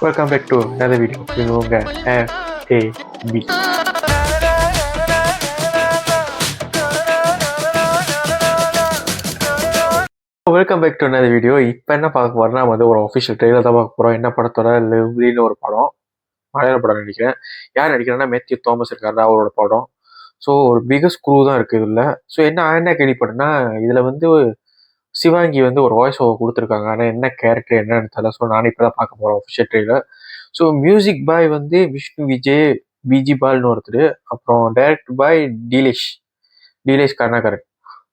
Welcome back to another video. இது உங்க FAB. Welcome back to another video. இப்போ என்ன பார்க்க போறோம்னா ஒரு ஒஃபிஷியல் ட்ரெய்லர் தான் பார்க்க போகிறோம். என்ன படத்தோட லவ்லின்னு ஒரு படம், மலையாள படம் நினைக்கிறேன். யார் நடிக்கிறேன்னா மேத்யூ தாமஸ் இருக்காரு, அவரோட படம். ஸோ ஒரு பிகஸ்ட் குரூ தான் இருக்குது இதில். ஸோ என்ன கேள்விப்பட்டேன்னா இதில் சிவாங்கி ஒரு வாய்ஸ் ஓவர் கொடுத்துருக்காங்க. ஆனால் என்ன கேரக்டர் என்னன்னு தெரியல. ஸோ நானே இப்போ தான் பார்க்க போகிறேன் ஒஃபிஷியல் ட்ரெய்லர். ஸோ மியூசிக் பாய் விஷ்ணு விஜய் பிஜி பால்னு ஒருத்தர், அப்புறம் டைரக்ட் பாய் டீலேஷ் கருணாகரன்.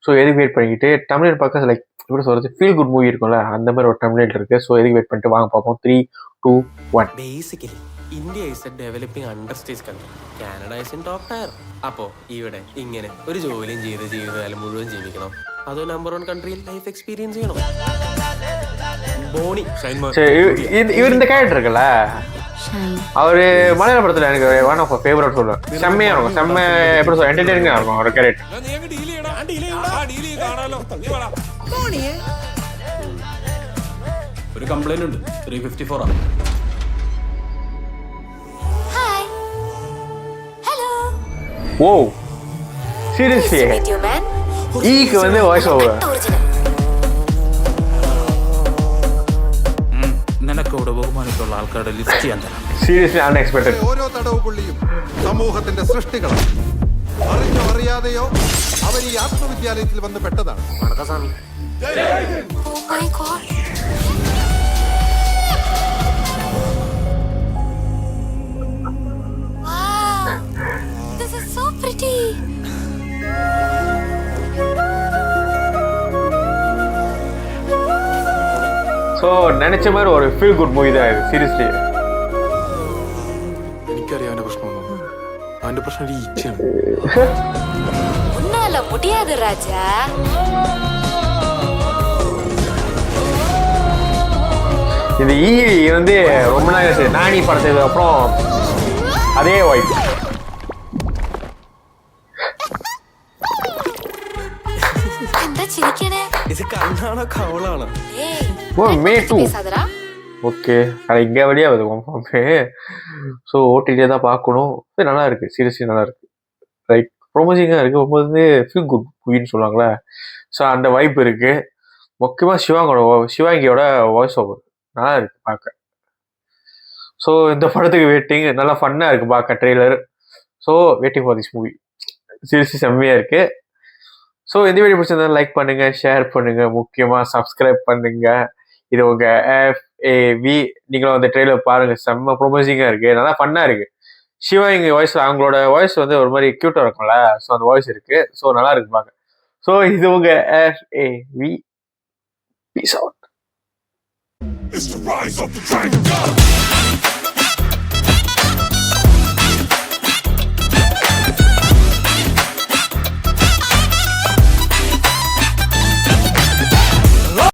ஸோ எதுக்கு வெயிட் பண்ணிக்கிட்டு தமிழ் பார்க்க லைக் எப்படி சொல்கிறது, ஃபீல் குட் மூவி இருக்கும்ல, அந்த மாதிரி ஒரு தமிழ் இருக்குது. ஸோ எதுக்கு வெயிட் பண்ணிட்டு வாங்க பார்ப்போம். 3, 2, 1. Basically India is a developing under stage country, Canada is in top tier. അപ്പോൾ ഇവിടെ ഇങ്ങനെ ഒരു ജോലിയും ചെയ്ത് ജീവിതകാലം മുഴുവൻ ജീവിക്കണം, അതോ നമ്പർ 1 കൺട്രിയിൽ ലൈഫ് എക്സ്പീരിയൻസ് ചെയ്യണം? போனி இவர் இந்த கேரக்டர் இருக்குல்ல, அவரு மலையாள படத்துல எனக்கு ஒன் ஆஃப் ஃபேவரட் சொல்லுவேன். செம்மையா இருக்கும், செம்ம எப்படி சொல்ல, என்டர்டெய்னிங்கா இருக்கும் ஒரு கேரக்டர். ഒരു കംപ്ലൈന്റ് ഉണ്ട്, 354 ആണ്. ஓ சீரியஸ்லி ஈக்கு வாய்ஸ் ஓவர் നിനക്കവിടെ ബഹുമാനിക്കുള്ള ആൾക്കാരുടെ ലിസ്റ്റ് ചെയ്യാൻ തരാം. Seriously unexpected. ഓരോ തടവ് പുള്ളിയും സമൂഹത്തിന്റെ സൃഷ്ടികളാണ്. അറിഞ്ഞോ അറിയാതെയോ അവർ ഈ ആത്മവിദ്യാലയത്തിൽ വന്ന് പെട്ടതാണ്. വണക്കസ്വാമി. ஸோ நினைச்ச மாதிரி ஒரு ஃபீல் குட் மூவி தான் இது. சீரியஸ்லி എനിക്കറിയാം അവന്റെ പ്രശ്നമൊന്നും. അവന്റെ പ്രശ്നം ഒരു ഈച്ചയാണ്. உன்னால முடியாது ராஜா. இந்த ரொம்ப நாள் நானி படத்துக்கு அப்புறம் அதே வாய்ப்பு. എന്താ ചിരിക്കണേ? ഇത് കണ്ണാണോ കവളാണോ? ஓ மே 2 ஓகே. அது இங்கே வழியாக வருது கன்ஃபார்மே. ஸோ ஓடிடியே தான் பார்க்கணும். நல்லா இருக்குது, சீரியஸ்லி நல்லா இருக்குது. லைக் ப்ரொமோசிங்காக இருக்குது. ரொம்ப ஃபீல் குட் மூவின்னு சொல்லுவாங்களே, ஸோ அந்த வைப் இருக்குது. முக்கியமாக சிவாங்கியோட வாய்ஸ் ஓவர் நல்லா இருக்குது பார்க்க. ஸோ இந்த படத்துக்கு வெயிட்டிங், நல்லா ஃபன்னாக இருக்குது பார்க்க trailer. So waiting for this movie. Seriously செம்மையாக இருக்குது. ஸோ இந்த வீடியோ பிடிச்சிருந்தா லைக் பண்ணுங்கள், ஷேர் பண்ணுங்கள், முக்கியமாக சப்ஸ்கிரைப் பண்ணுங்கள். இது உங்கள் FAB. நீங்களும் ட்ரெய்லர் பாருங்கள், செம்ம ப்ரொமோசிங்காக இருக்குது, நல்லா ஃபன்னாக இருக்குது. சிவாங்கி வாய்ஸ், அவங்களோட வாய்ஸ் ஒரு மாதிரி க்யூட்டாக இருக்கும்ல, ஸோ அந்த வாய்ஸ் இருக்குது. ஸோ நல்லா இருக்கு பார்க்க. ஸோ இது உங்கள் FAB. Peace out.